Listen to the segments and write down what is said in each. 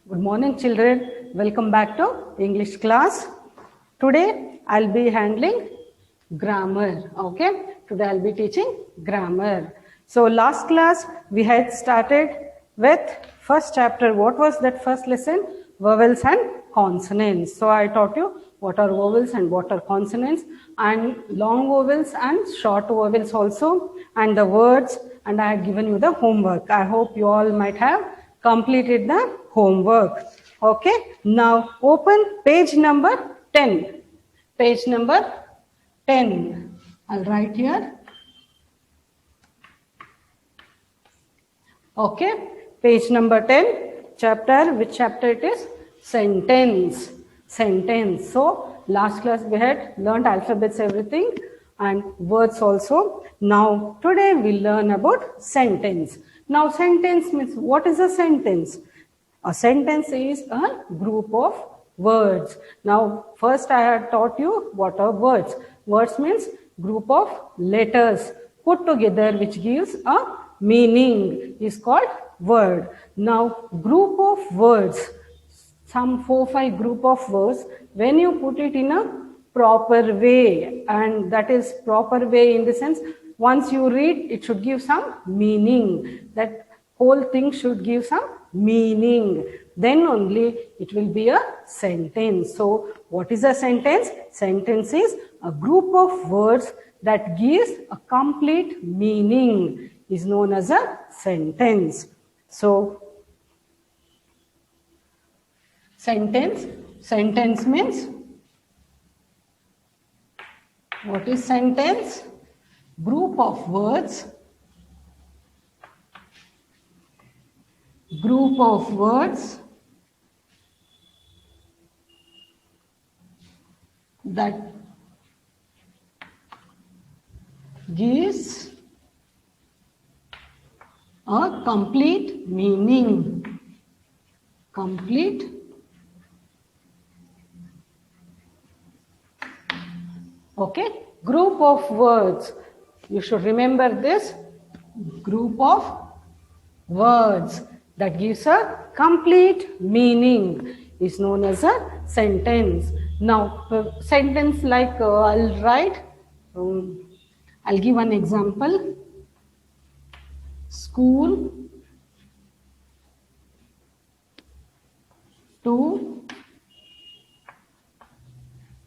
Good morning, children. Welcome back to English class. Today, I'll be handling grammar. Okay? Today, I'll be teaching grammar. So, last class, we had started with first chapter. What was that first lesson? Vowels and consonants. So, I taught you what are vowels and what are consonants, and long vowels and short vowels also, and the words, and I had given you the homework. I hope you all might have completed the homework. Okay, now open page number 10. Page number 10. I'll write here. Okay, page number 10. Chapter, which chapter it is? Sentence. Sentence. So, last class we had learned alphabets, everything, and words also. Now, today we learn about sentence. Now, sentence means, what is a sentence? A sentence is a group of words. Now, first I had taught you what are words. Words means group of letters put together which gives a meaning is called word. Now, group of words, some 4-5 group of words, when you put it in a proper way, and that is proper way in the sense, once you read, it should give some meaning. That whole thing should give some meaning. Then only it will be a sentence. So, what is a sentence? Sentence is a group of words that gives a complete meaning is known as a sentence. So, sentence means, what is sentence? Group of words that gives a complete meaning. Okay, group of words. You should remember this. Group of words that gives a complete meaning is known as a sentence. Now, sentence like I'll write, I'll give an example. School to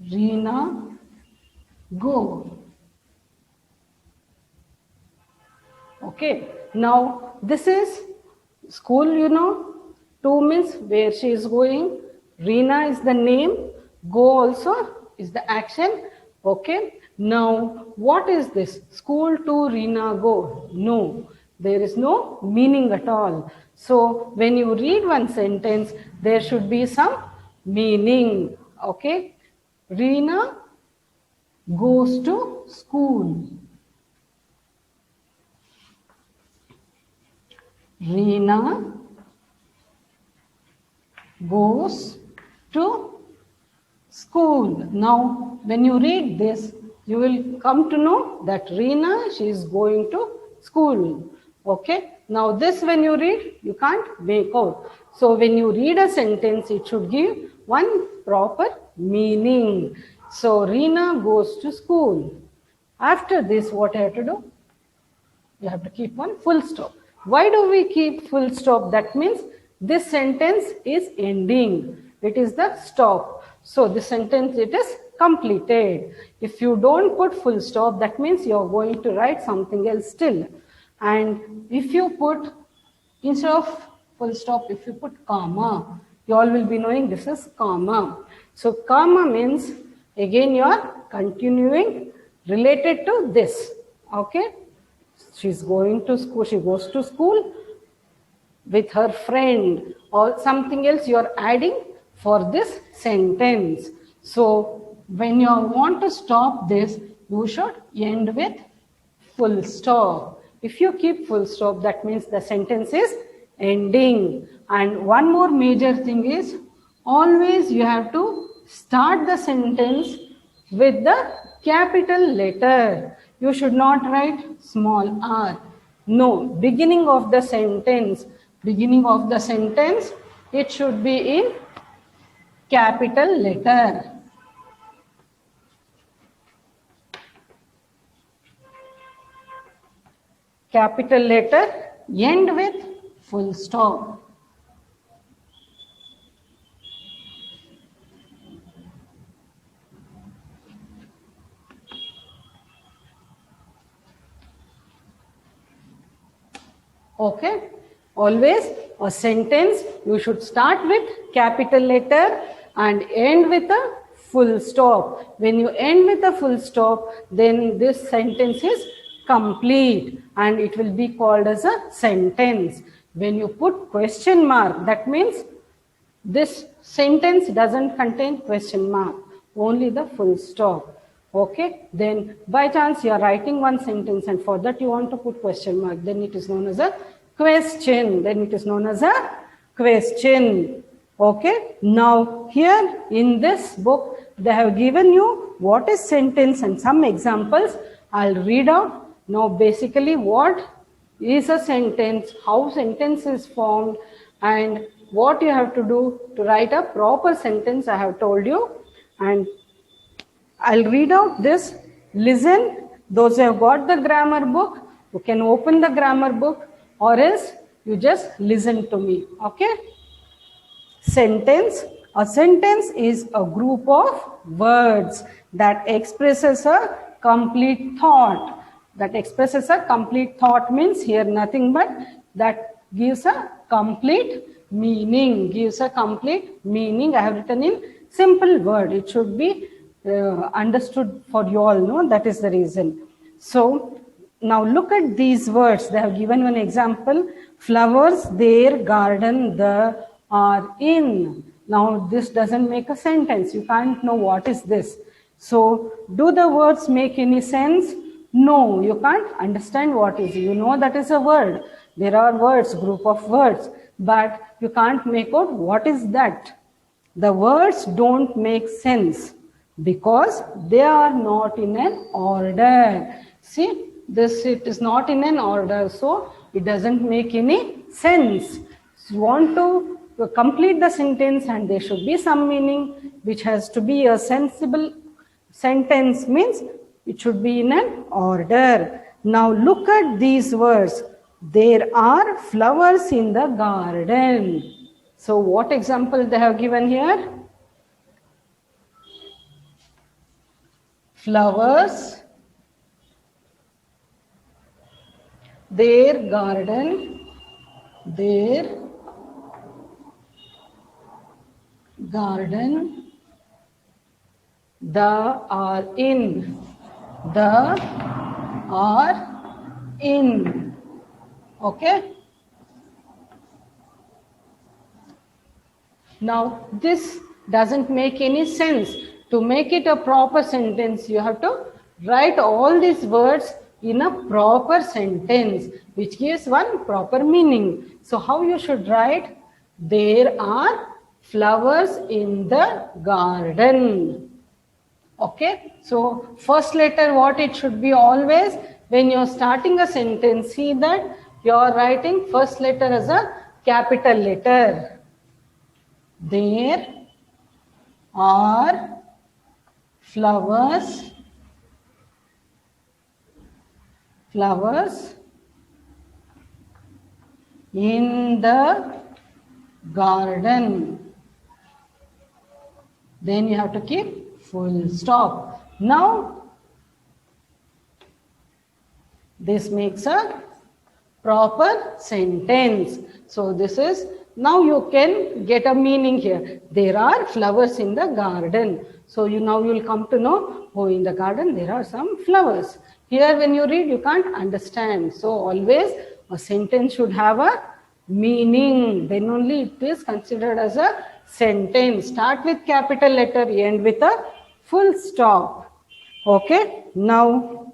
Reena go. Okay, now this is school, you know. To means where she is going. Reena is the name. Go also is the action. Okay, now what is this? School to Reena go. No, there is no meaning at all. So when you read one sentence, there should be some meaning. Okay, Reena goes to school. Reena goes to school. Now, when you read this, you will come to know that Reena, she is going to school. Okay. Now, this when you read, you can't make out. So, when you read a sentence, it should give one proper meaning. So, Reena goes to school. After this, what I have to do? You have to keep one full stop. Why do we keep full stop? That means this sentence is ending. It is the stop. So this sentence, it is completed. If you don't put full stop, that means you are going to write something else still. And if you put, instead of full stop, if you put comma, you all will be knowing this is comma. So comma means, again you are continuing related to this. Okay. She's going to school, she goes to school with her friend, or something else you are adding for this sentence. So when you want to stop this, you should end with full stop. If you keep full stop, that means the sentence is ending. And one more major thing is, always you have to start the sentence with the capital letter. You should not write small r. No, beginning of the sentence It should be in capital letter. Capital letter, end with full stop. Okay, always a sentence you should start with capital letter and end with a full stop. When you end with a full stop, then this sentence is complete and it will be called as a sentence. When you put question mark, that means this sentence doesn't contain question mark, only the full stop. Okay, then by chance you are writing one sentence and for that you want to put question mark, then it is known as a question. Then it is known as a question. Okay, now here in this book they have given you what is sentence and some examples. I'll read out. Now basically what is a sentence, how sentence is formed, and what you have to do to write a proper sentence I have told you. And I'll read out this. Listen, those who have got the grammar book, you can open the grammar book or else you just listen to me. Okay? Sentence. A sentence is a group of words that expresses a complete thought. That expresses a complete thought means here nothing but that gives a complete meaning. Gives a complete meaning. I have written in simple word. It should be understood for you all, no? That is the reason. So now look at these words. They have given one example. Flowers, their garden, the are in. Now this doesn't make a sentence. You can't know what is this. So do the words make any sense? No, you can't understand what is. You know that is a word. There are words, group of words, but you can't make out what is that. The words don't make sense because they are not in an order. See, this it is not in an order, so it doesn't make any sense. So you want to complete the sentence and there should be some meaning which has to be a sensible sentence, means it should be in an order. Now look at these words. There are flowers in the garden. So what example they have given here? Flowers, their garden, their garden, the are in, the are in. Okay. Now this doesn't make any sense. To make it a proper sentence, you have to write all these words in a proper sentence, which gives one proper meaning. So how you should write? There are flowers in the garden. Okay. So first letter, what it should be always, when you're starting a sentence, see that you're writing first letter as a capital letter. There are flowers in the garden. Then you have to keep full stop. Now this makes a proper sentence. So this is, now you can get a meaning here. There are flowers in the garden. So now you will come to know, oh, in the garden there are some flowers. Here when you read, you can't understand. So always a sentence should have a meaning. Then only it is considered as a sentence. Start with capital letter, end with a full stop. Okay. Now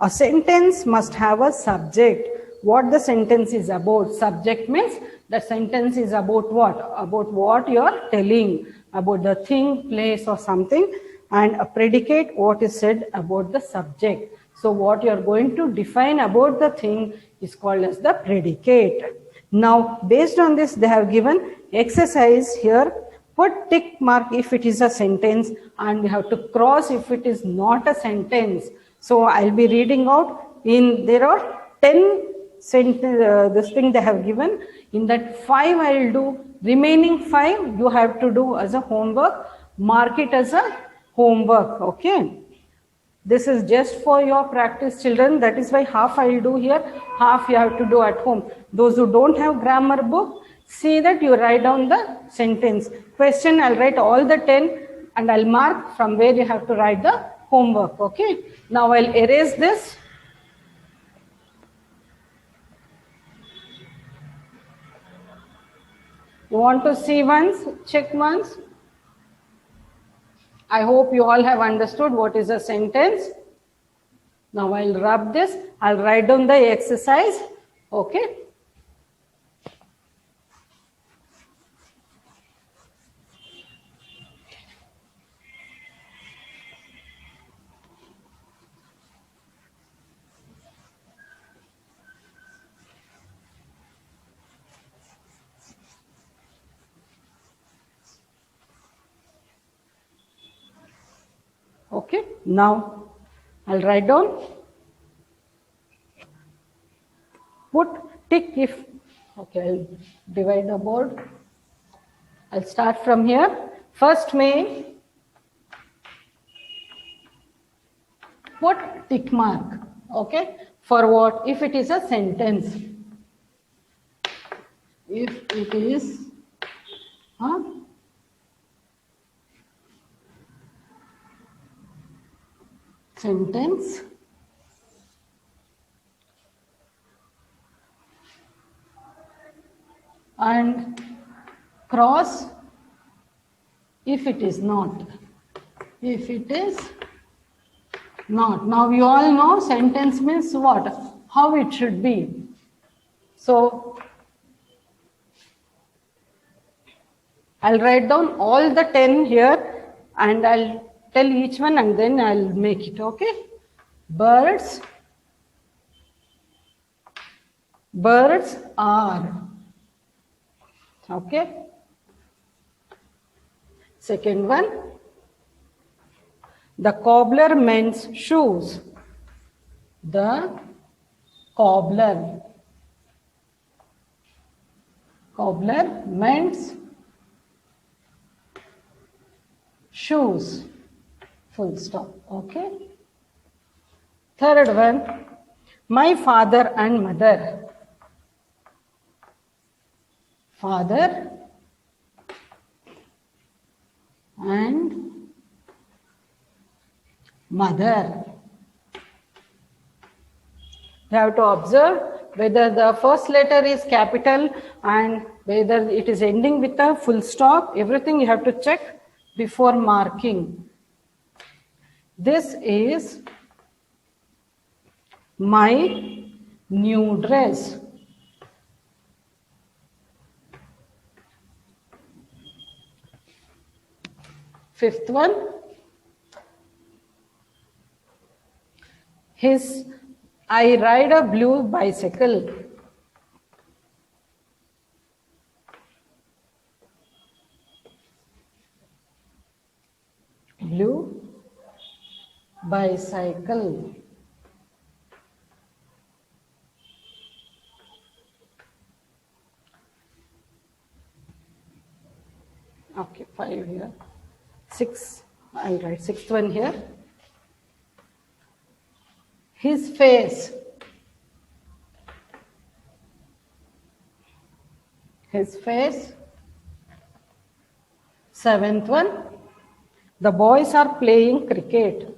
a sentence must have a subject. What the sentence is about. Subject means the sentence is about what? About what you are telling, about the thing, place or something, and a predicate, what is said about the subject. So what you are going to define about the thing is called as the predicate. Now, based on this, they have given exercise here. Put tick mark if it is a sentence, and we have to cross if it is not a sentence. So I'll be reading out. There are 10 this thing they have given. In that 5 I'll do. Remaining 5 you have to do as a homework. Mark it as a homework. Okay. This is just for your practice, children. That is why half I will do here, half you have to do at home. Those who don't have grammar book, see that you write down the sentence. Question, I'll write all the 10 and I'll mark from where you have to write the homework. Okay. Now I'll erase this. You want to see once, check once. I hope you all have understood what is a sentence. Now I'll rub this. I'll write down the exercise. Okay. Okay, now I'll write down. Put tick if, okay, I'll divide the board. I'll start from here. First main, put tick mark. Okay, for what? If it is a sentence. If it is a sentence, and cross if it is not. If it is not. Now you all know sentence means what? How it should be. So I'll write down all the 10 here and I'll tell each one and then I'll make it. Okay. Birds are. Okay. Second one, the cobbler mends shoes. The cobbler mends shoes. Full stop. Okay. Third one, my father and mother. Father and mother. You have to observe whether the first letter is capital and whether it is ending with a full stop. Everything you have to check before marking. This is my new dress. Fifth one, I ride a blue bicycle. Blue bicycle. Okay, 5 here. 6, I'll write 6th one here. His face. His face. 7th one. The boys are playing cricket.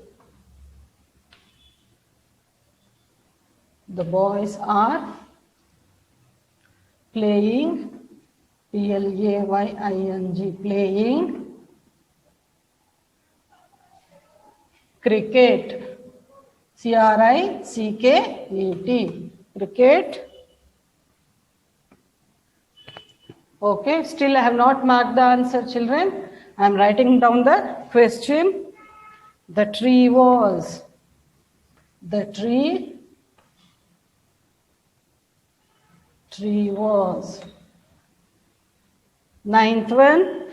The boys are playing, P-L-A-Y-I-N-G, playing cricket, C-R-I-C-K-E-T, cricket. Okay, still I have not marked the answer, children. I am writing down the question. The tree was. The tree tree was. Ninth one,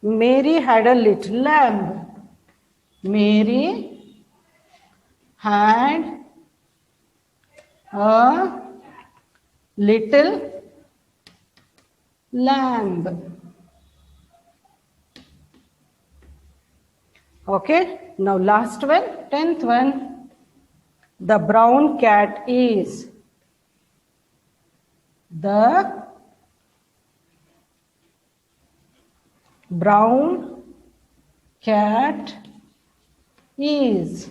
Mary had a little lamb. Mary had a little lamb. Okay, now last one, 10th one. The brown cat is. The brown cat is.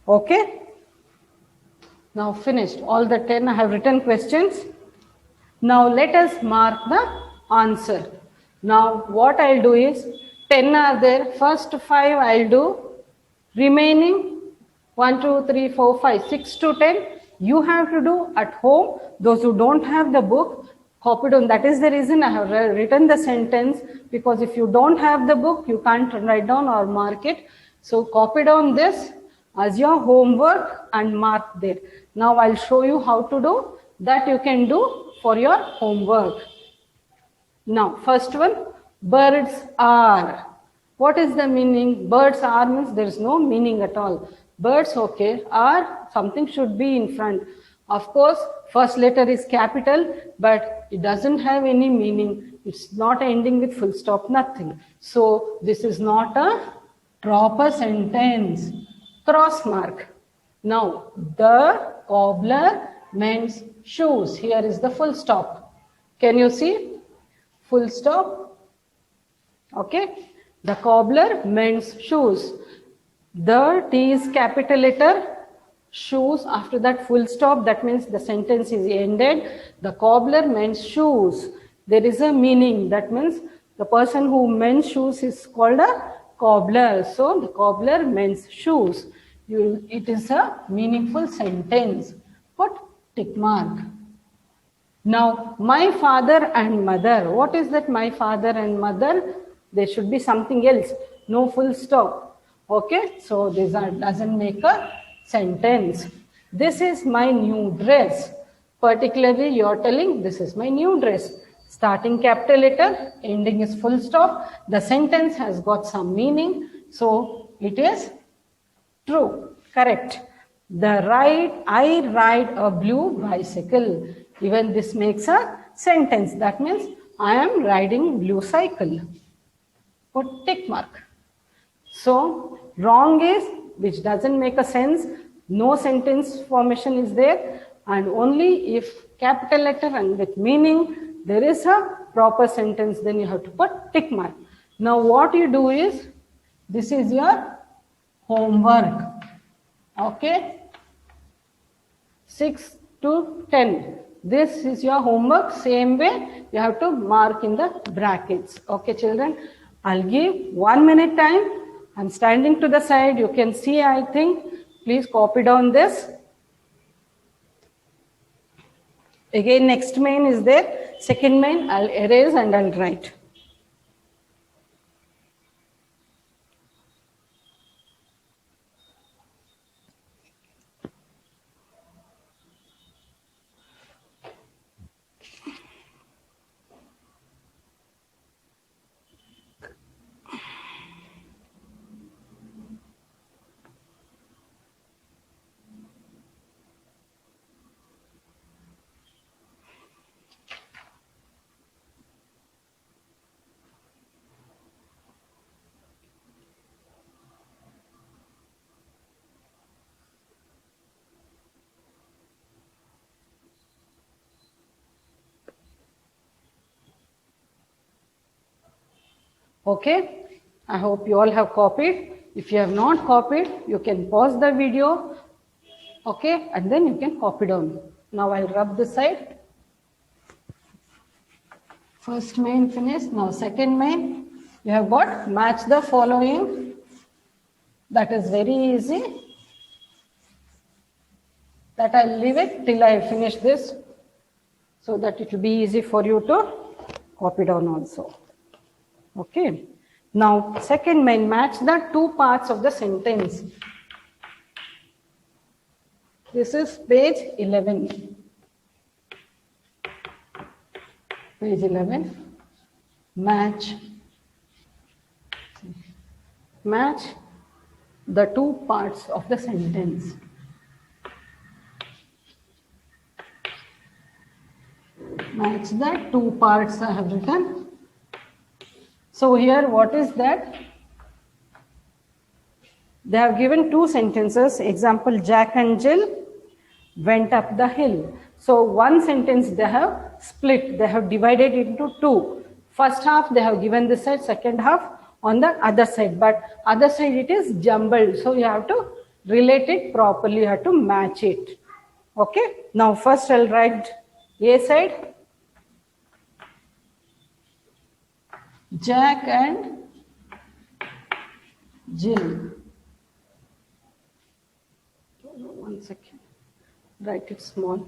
Okay, now finished. All the 10 I have written questions. Now let us mark the answer. Now what I'll do is 10 are there. First 5 I'll do. Remaining 1, 2, 3, 4, 5, 6 to 10 you have to do at home. Those who don't have the book, copy down. That is the reason I have written the sentence, because if you don't have the book, you can't write down or mark it. So copy down this as your homework and mark there. Now I'll show you how to do that. You can do for your homework. Now first one, birds are. What is the meaning? Birds are means there is no meaning at all. Birds, okay, are, something should be in front. Of course, first letter is capital, but it doesn't have any meaning. It's not ending with full stop, nothing. So this is not a proper sentence. Cross mark. Now, the cobbler mends shoes. Here is the full stop. Can you see? Full stop. Okay. The cobbler mends shoes. The T is capital letter. Shoes, after that full stop, that means the sentence is ended. The cobbler mends shoes. There is a meaning. That means the person who mends shoes is called a cobbler. So the cobbler mends shoes. It is a meaningful sentence. Put tick mark. Now, my father and mother. What is that my father and mother? There should be something else. No full stop. Okay, so this doesn't make a sentence. This is my new dress. Particularly, you are telling this is my new dress. Starting capital letter, ending is full stop. The sentence has got some meaning. So it is true, correct. I ride a blue bicycle. Even this makes a sentence. That means I am riding blue cycle. Put tick mark. So wrong is which doesn't make a sense. No sentence formation is there, and only if capital letter and with meaning there is a proper sentence, then you have to put tick mark. Now what you do is, this is your homework. Okay, 6 to 10. This is your homework. Same way you have to mark in the brackets. Okay children, I'll give 1 minute time. I'm standing to the side. You can see, I think. Please copy down this. Again, next main is there. Second main, I'll erase and I'll write. Okay, I hope you all have copied. If you have not copied, you can pause the video. Okay, and then you can copy down. Now I'll rub this side. First main finished. Now second main. You have got match the following. That is very easy. That I'll leave it till I finish this, so that it will be easy for you to copy down also. Okay. Now, second main, match the two parts of the sentence. This is page 11. Page 11. Match. Match the two parts of the sentence. Match the two parts I have written. So here what is that? They have given two sentences. Example, Jack and Jill went up the hill. So one sentence they have split. They have divided it into two. First half they have given this side, second half on the other side. But other side it is jumbled. So you have to relate it properly. You have to match it. Okay. Now first I'll write A side. Jack and Jill. One second. Write it small.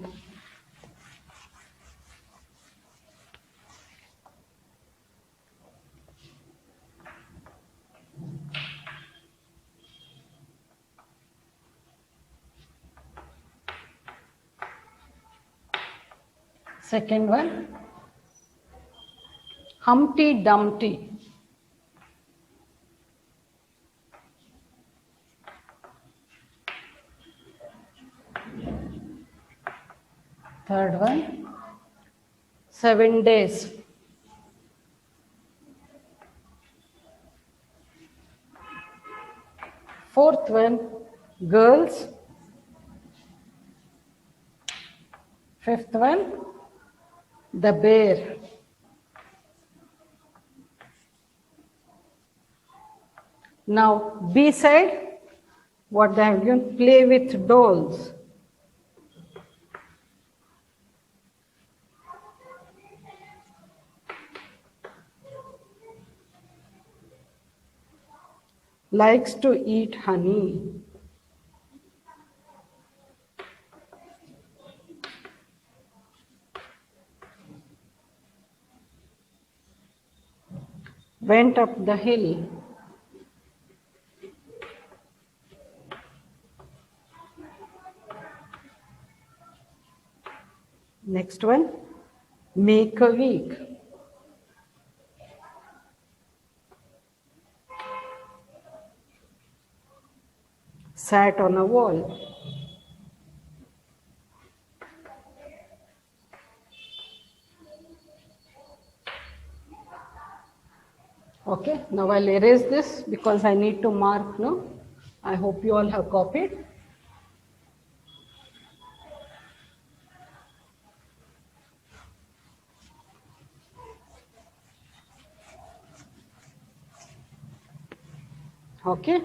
Second one, Humpty Dumpty. Third one, 7 days. Fourth one, girls. Fifth one, the bear. Now B side, what they have given, play with dolls. Likes to eat honey. Went up the hill. Next one, make a week. Sat on a wall. Okay, now I'll erase this because I need to mark, no? I hope you all have copied. Okay.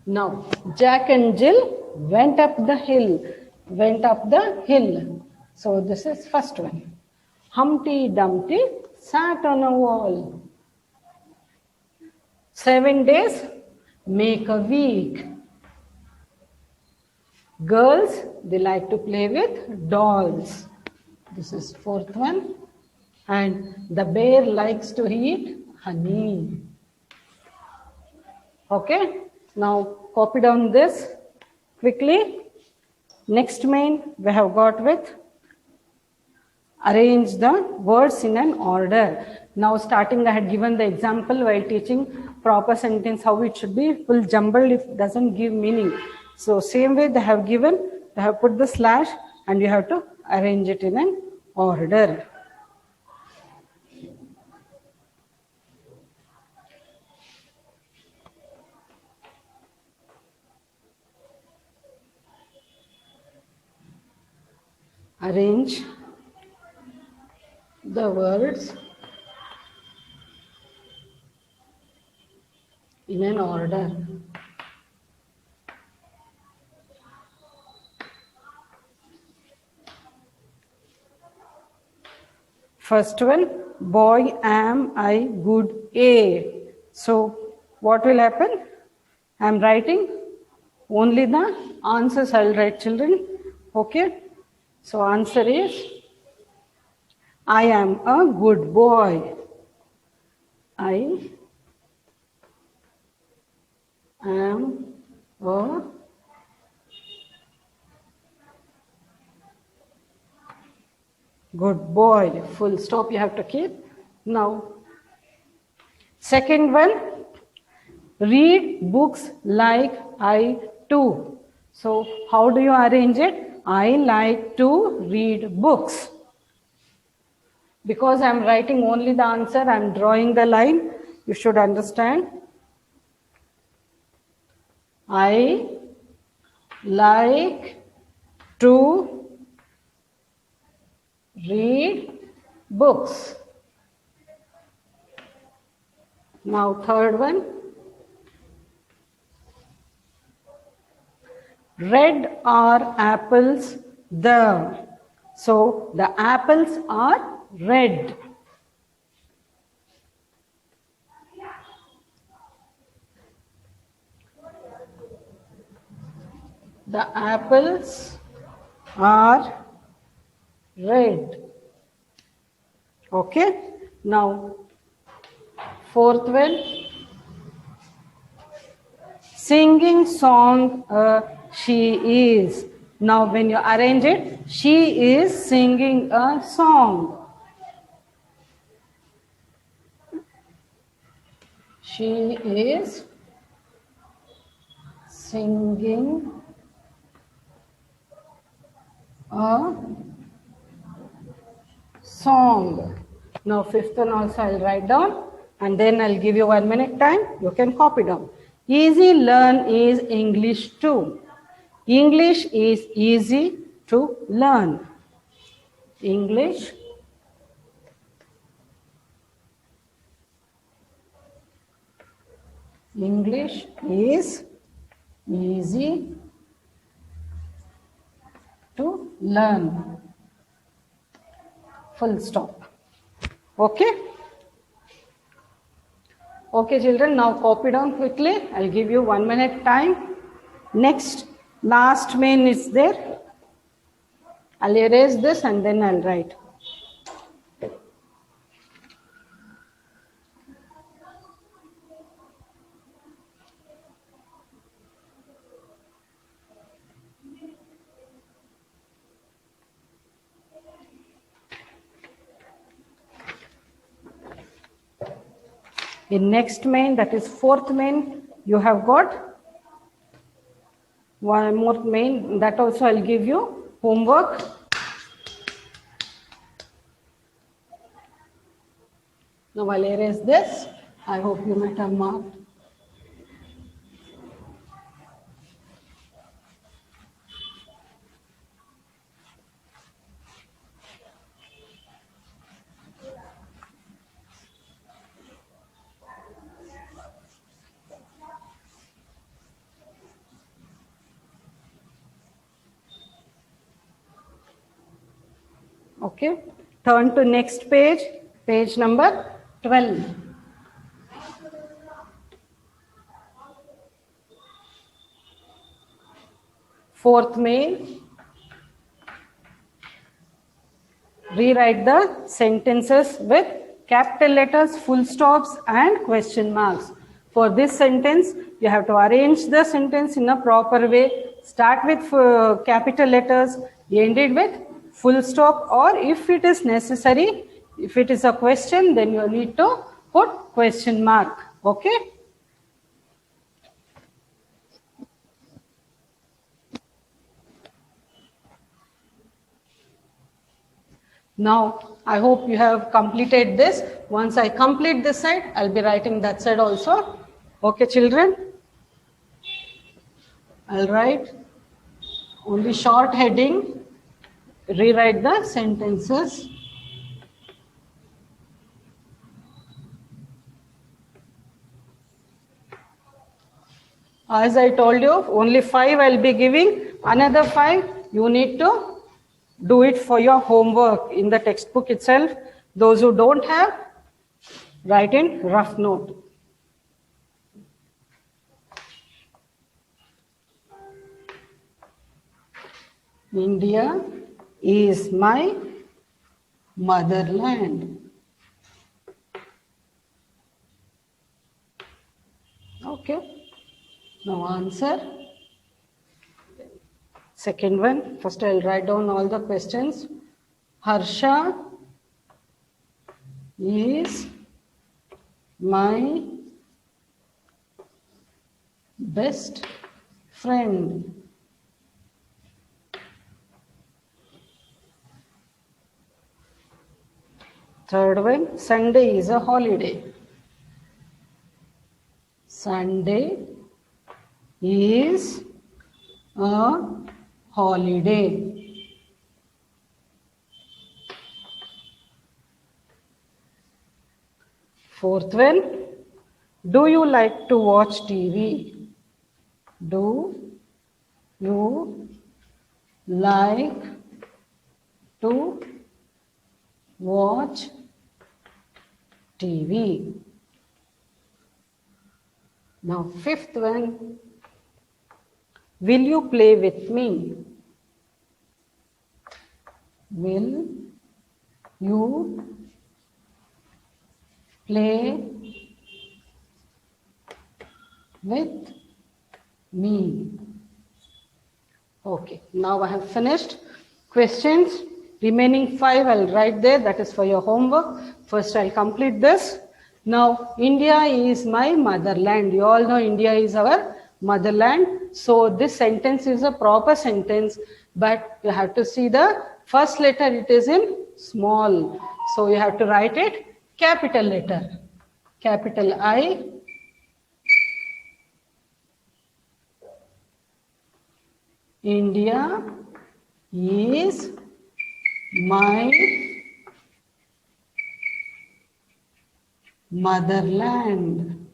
Now, Jack and Jill went up the hill. Went up the hill. So this is first one. Humpty Dumpty sat on a wall. 7 days make a week. Girls, they like to play with dolls. This is fourth one. And the bear likes to eat honey. Okay. Now copy down this quickly. Next main we have got with arrange the words in an order. Now starting I had given the example while teaching proper sentence how it should be full jumbled if it doesn't give meaning. So same way they have given, they have put the slash and you have to arrange it in an order. Arrange the words in an order. First one, boy am I good A. So what will happen? I am writing only the answers I will write, children. Okay. So answer is I am a good boy. I am a good boy. Full stop you have to keep. Now, second one, read books like I too. So, how do you arrange it? I like to read books. Because I am writing only the answer, I am drawing the line. You should understand. I like to read books. Now, third one. Red are apples the. So, the apples are red. The apples are red. Okay. Now, fourth one. Singing song she is. Now, when you arrange it, she is singing a song. She is singing a song. Now, fifth one also I'll write down and then I'll give you 1 minute time. You can copy down. Easy learn is English too. English is easy to learn. English is easy to learn. Full stop. Okay? Okay, children, now copy down quickly. I'll give you 1 minute time. Next, last main is there. I'll erase this and then I'll write. In next main, that is fourth main, you have got one more main. That also I'll give you homework. Now I'll erase this. I hope you might have marked. Okay, turn to next page, page number 12. Fourth main, rewrite the sentences with capital letters, full stops and question marks. For this sentence, you have to arrange the sentence in a proper way. Start with capital letters, end it with full stop, or if it is necessary, if it is a question, then you need to put question mark. Okay? Now, I hope you have completed this. Once I complete this side, I'll be writing that side also. Okay, children? I'll write only short heading, rewrite the sentences. As I told you, only 5 I'll be giving. Another 5, you need to do it for your homework in the textbook itself. Those who don't have, write in rough note. India is my motherland. Okay. Now answer. Second one, first I'll write down all the questions. Harsha is my best friend. Third one, Sunday is a holiday. Sunday is a holiday. Fourth one, do you like to watch TV? Do you like to watch TV? Now, fifth one, will you play with me? Will you play with me? Okay, now I have finished questions. Remaining 5 I'll write there, that is for your homework. First I'll complete this. Now, India is my motherland. You all know India is our motherland. So this sentence is a proper sentence, but you have to see the first letter, it is in small. So you have to write it capital letter. Capital I. India is my motherland.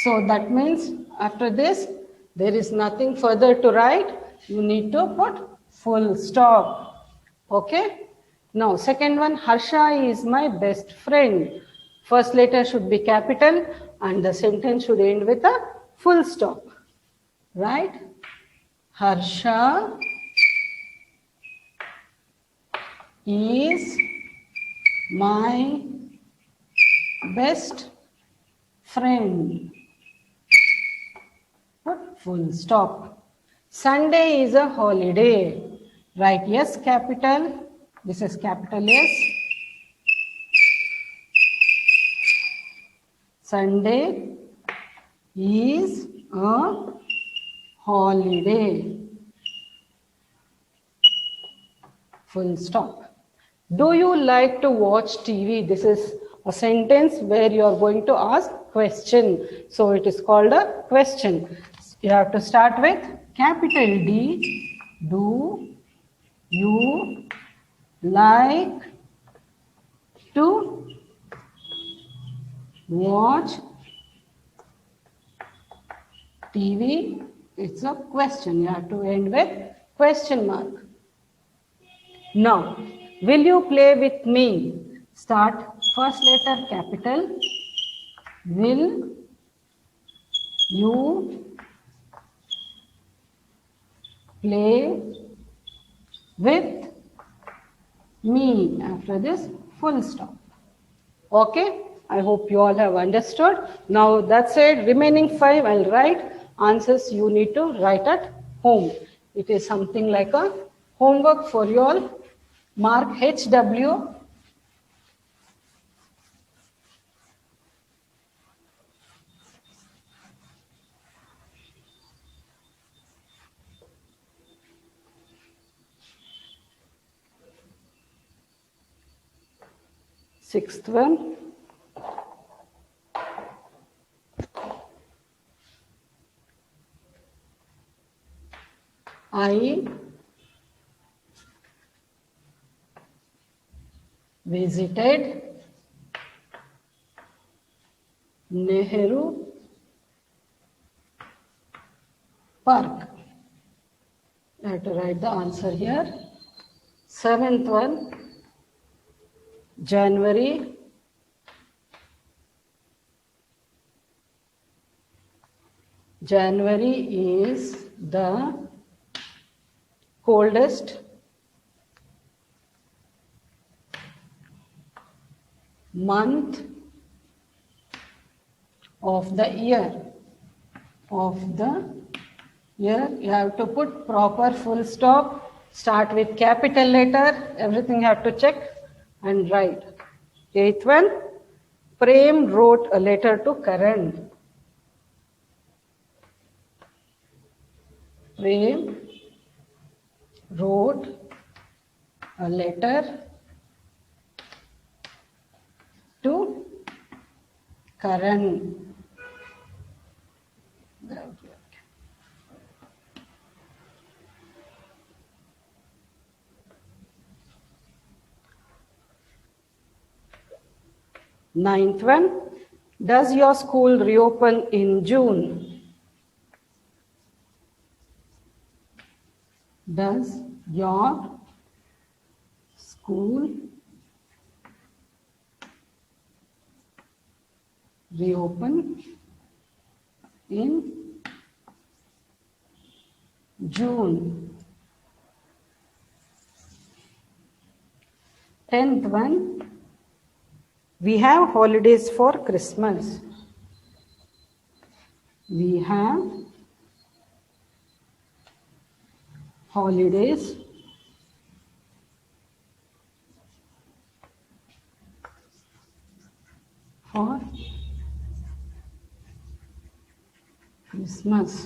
So that means after this, there is nothing further to write. You need to put full stop. Okay? Now, second one, Harsha is my best friend. First letter should be capital and the sentence should end with a full stop. Right? Harsha is my best friend. Put full stop. Sunday is a holiday. Write yes capital. This is capital S. Sunday is a holiday. Full stop. Do you like to watch TV? This is a sentence where you are going to ask question. So it is called a question. You have to start with capital D. Do you like to watch TV? It's a question. You have to end with question mark. Now, will you play with me? Start first letter capital. Will you play with me? After this, full stop. Okay? I hope you all have understood. Now that's it. Remaining 5 I'll write. Answers you need to write at home. It is something like a homework for you all. Mark HW. Sixth one. I visited Nehru Park. I have to write the answer here. Seventh one, January is the coldest month of the year. Here you have to put proper full stop, start with capital letter, everything you have to check and write. Eighth one, Prem wrote a letter to Karan. Prem wrote a letter to Karan. Ninth one, does your school reopen in June? Does your school reopen in June? 10th one, we have holidays for Christmas. We have holidays for Christmas.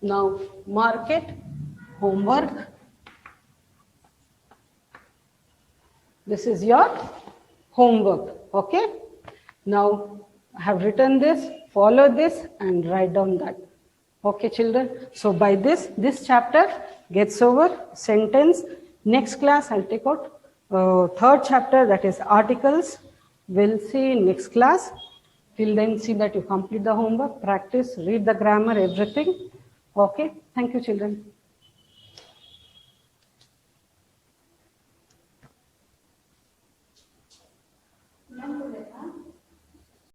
Now mark it, homework. This is your homework, okay? Now I have written this, follow this and write down that. Okay children, so by this chapter gets over, sentence. Next class I'll take out third chapter, that is articles. We'll see in next class. Till then, see that you complete the homework, practice, read the grammar, everything. Okay, thank you children.